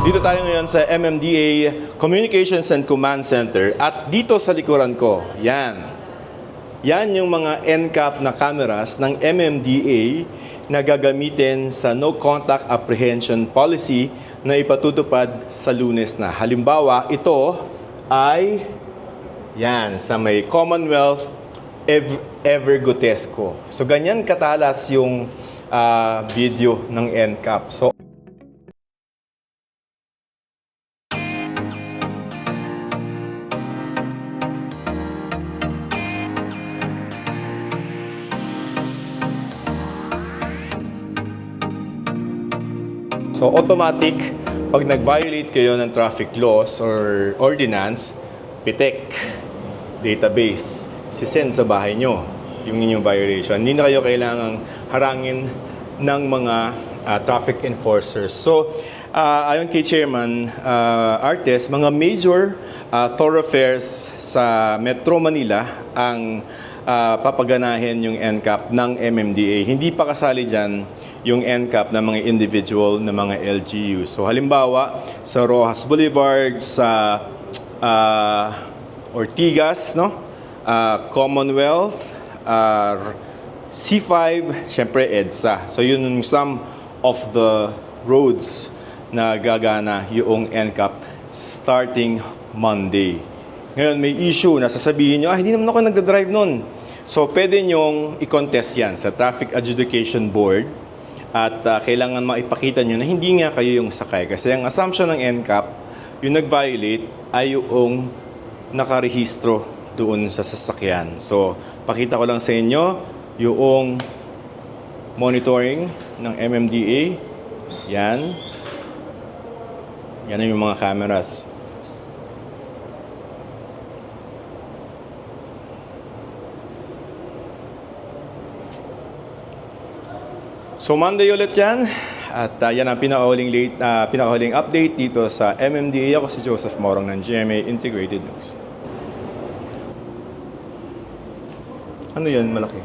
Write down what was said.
Dito tayo ngayon sa MMDA Communications and Command Center at dito sa likuran ko, yan. Yan yung mga NCAP na cameras ng MMDA na gagamitin sa No Contact Apprehension Policy na ipatutupad sa Lunes na. Halimbawa, ito ay yan, sa may Commonwealth Evergotesco. So, ganyan katalas yung video ng NCAP. So, automatic, pag nag-violate kayo ng traffic laws or ordinance, pitik, database, sisend sa bahay nyo yung inyong violation. Hindi na kayo kailangang harangin ng mga traffic enforcers. So, ayon kay Chairman Artes, mga major thoroughfares sa Metro Manila ang papaganahin yung NCAP ng MMDA. Hindi pa kasali dyan yung NCAP ng mga individual na mga LGU. So halimbawa, sa Rojas Boulevard, sa Ortigas, no? Commonwealth, C5, syempre EDSA. So yun yung some of the roads na gagana yung NCAP starting Monday. Ngayon, may issue na sasabihin nyo, hindi naman ako nagdadrive nun. So, pwede nyong i-contest yan sa Traffic Adjudication Board at kailangan maipakita nyo na hindi nga kayo yung sakay. Kasi ang assumption ng NCAP, yung nag-violate ay yung nakarehistro doon sa sasakyan. So, pakita ko lang sa inyo yung monitoring ng MMDA. Yan. Yan yung mga cameras. So Monday ulit yan at yan ang pinakahuling update dito sa MMDA. Ako si Joseph Morong ng GMA Integrated News. Ano yan malaki?